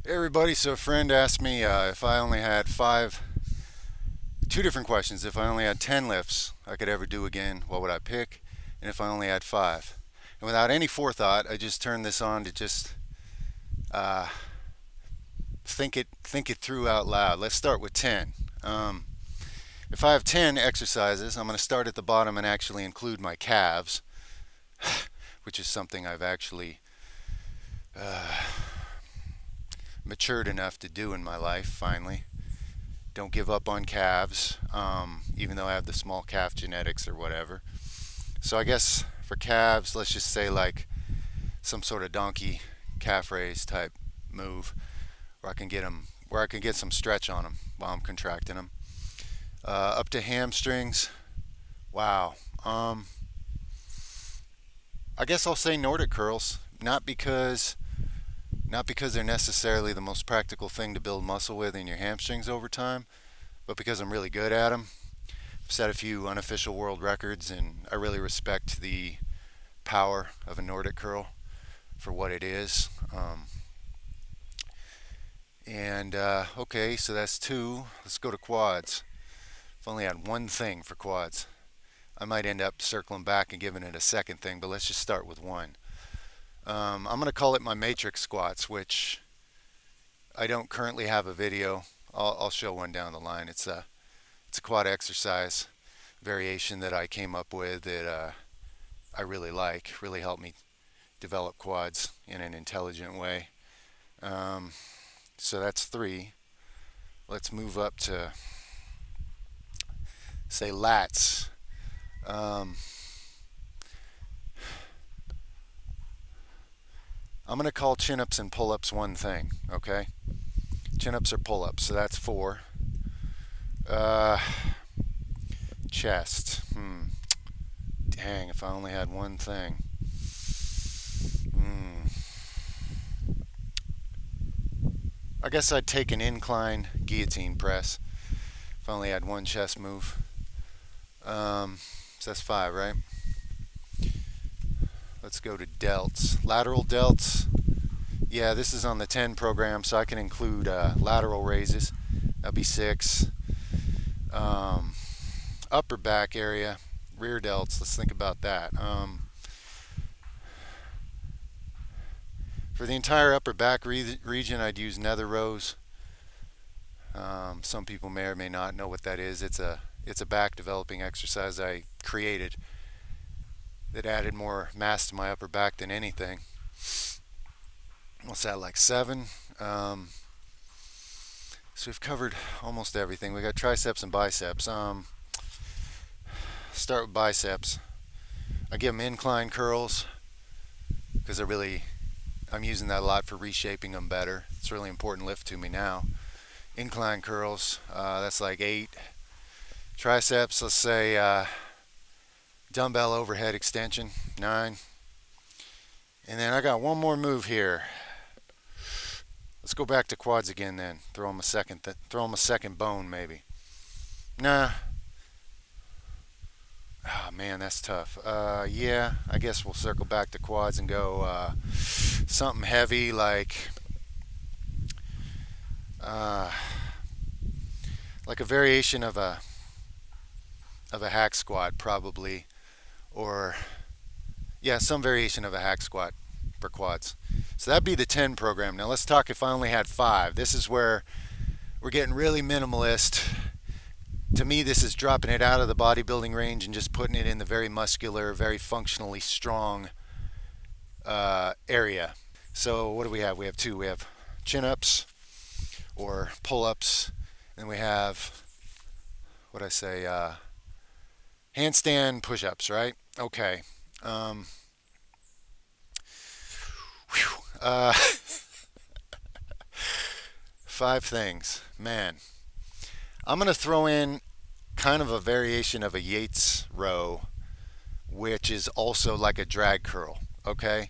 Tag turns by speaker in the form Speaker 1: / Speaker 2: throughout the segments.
Speaker 1: Hey everybody, so a friend asked me if I only had two different questions. If I only had 10 lifts I could ever do again, what would I pick? And if I only had five. And without any forethought, I just turned this on to just uh, think it through out loud. Let's start with 10. If I have 10 exercises, I'm going to start at the bottom and actually include my calves, which is something I've actually matured enough to do in my life finally. Don't give up on calves, even though I have the small calf genetics or whatever. So I guess for calves, let's just say like some sort of donkey calf raise type move, where I can get some stretch on them while I'm contracting them. Up to hamstrings. Wow. I guess I'll say Nordic curls, not because they're necessarily the most practical thing to build muscle with in your hamstrings over time, but because I'm really good at them. I've set a few unofficial world records, and I really respect the power of a Nordic curl for what it is. Okay, so that's two. Let's go to quads. I've only had one thing for quads. I might end up circling back and giving it a second thing, but let's just start with one. I'm going to call it my matrix squats, which I don't currently have a video. I'll show one down the line. It's a quad exercise variation that I came up with that I really like. Really helped me develop quads in an intelligent way. Um, so that's three. Let's move up to say lats. Um, I'm going to call chin-ups and pull-ups one thing, okay? Chin-ups or pull-ups, so that's four. Uh, chest. Dang, if I only had one thing. Hmm. I guess I'd take an incline guillotine press if I only had one chest move. So that's five, right? Let's go to delts. Lateral delts. Yeah, this is on the 10 program, so I can include lateral raises. That'll be six. Um, Upper back area, rear delts. Let's think about that. For the entire upper back region, I'd use nether rows. Some people may or may not know what that is. It's a back developing exercise I created that added more mass to my upper back than anything. What's that, like seven? So we've covered almost everything. We got triceps and biceps. Start with biceps. I give them incline curls because I'm using that a lot for reshaping them better. It's a really important lift to me now. Incline curls, that's like eight. Triceps, let's say dumbbell overhead extension, nine. And then I got one more move here. Let's go back to quads again then. Throw them a second bone maybe. Nah. Oh man, that's tough. Yeah, I guess we'll circle back to quads and go something heavy uh, like a variation of a hack squat probably, or yeah, some variation of a hack squat for quads. So that'd be the 10 program. Now let's talk if I only had five. This is where we're getting really minimalist. To me, this is dropping it out of the bodybuilding range and just putting it in the very muscular, very functionally strong area. So what do we have? We have two. We have chin-ups or pull-ups, and we have what I say, handstand push-ups, right? Okay. Um, uh, five things, man. I'm gonna throw in kind of a variation of a Yates row, which is also like a drag curl. Okay,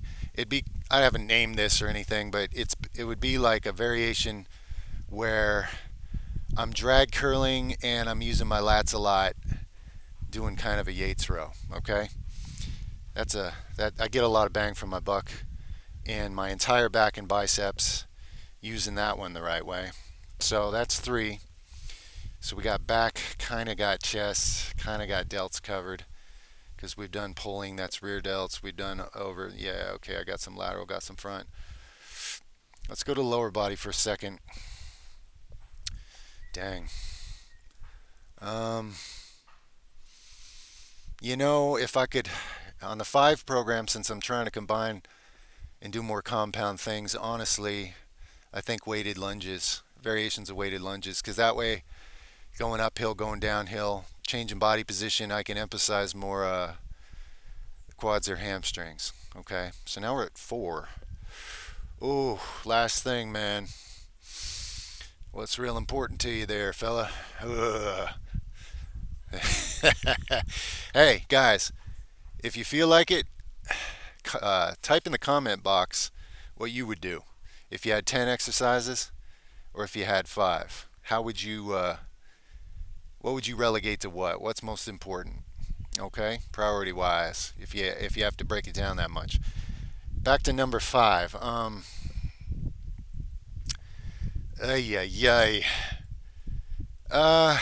Speaker 1: I haven't named this or anything, but it would be like a variation where I'm drag curling and I'm using my lats a lot, doing kind of a Yates row. Okay, that I get a lot of bang from my buck, and my entire back and biceps using that one the right way. So that's 3. So we got back, kind of got chest, kind of got delts covered because we've done pulling, that's rear delts. We've done over, yeah, okay, I got some lateral, got some front. Let's go to lower body for a second. Dang. If I could, on the 5 program, since I'm trying to combine and do more compound things, honestly, I think weighted lunges, variations of weighted lunges, because that way, going uphill, going downhill, changing body position, I can emphasize more quads or hamstrings. Okay, so now we're at 4. Ooh, last thing, man. What's real important to you there, fella? Hey, guys, if you feel like it, type in the comment box what you would do if you had 10 exercises or if you had 5. How would you, what would you relegate to what? What's most important? Okay, priority wise, if you have to break it down that much. Back to number 5. Ay, ay, ay.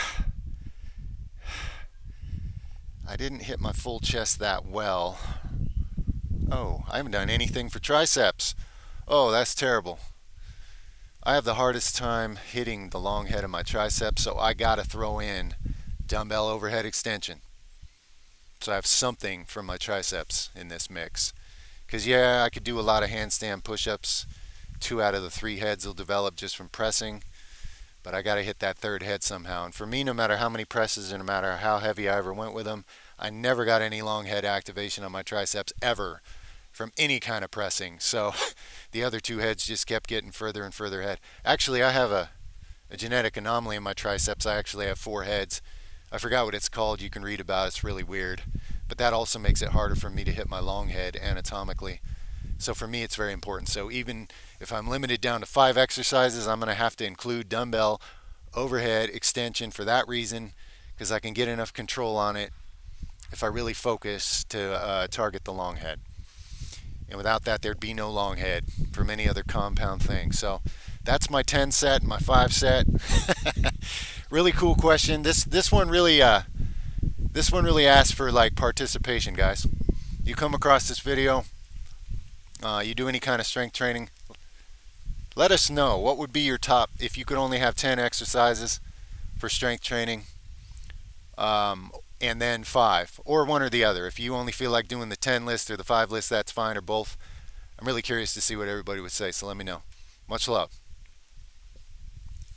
Speaker 1: I didn't hit my full chest that well. Oh, I haven't done anything for triceps. Oh, that's terrible. I have the hardest time hitting the long head of my triceps, so I gotta throw in dumbbell overhead extension. So I have something for my triceps in this mix. Because, yeah, I could do a lot of handstand push-ups. 2 out of the 3 heads will develop just from pressing. But I got to hit that 3rd head somehow. And for me, no matter how many presses and no matter how heavy I ever went with them, I never got any long head activation on my triceps ever from any kind of pressing. So the other 2 heads just kept getting further and further ahead. Actually, I have a genetic anomaly in my triceps. I actually have 4 heads. I forgot what it's called. You can read about it. It's really weird. But that also makes it harder for me to hit my long head anatomically. So for me, it's very important. So even if I'm limited down to 5 exercises, I'm going to have to include dumbbell overhead extension for that reason, because I can get enough control on it if I really focus to target the long head. And without that, there'd be no long head for many other compound things. So that's my 10 set, my 5 set. Really cool question. This one really asks for like participation, guys. You come across this video, you do any kind of strength training, let us know what would be your top if you could only have 10 exercises for strength training, and then 5, or one or the other. If you only feel like doing the 10 list or the 5 list, that's fine, or both. I'm really curious to see what everybody would say, so let me know. Much love.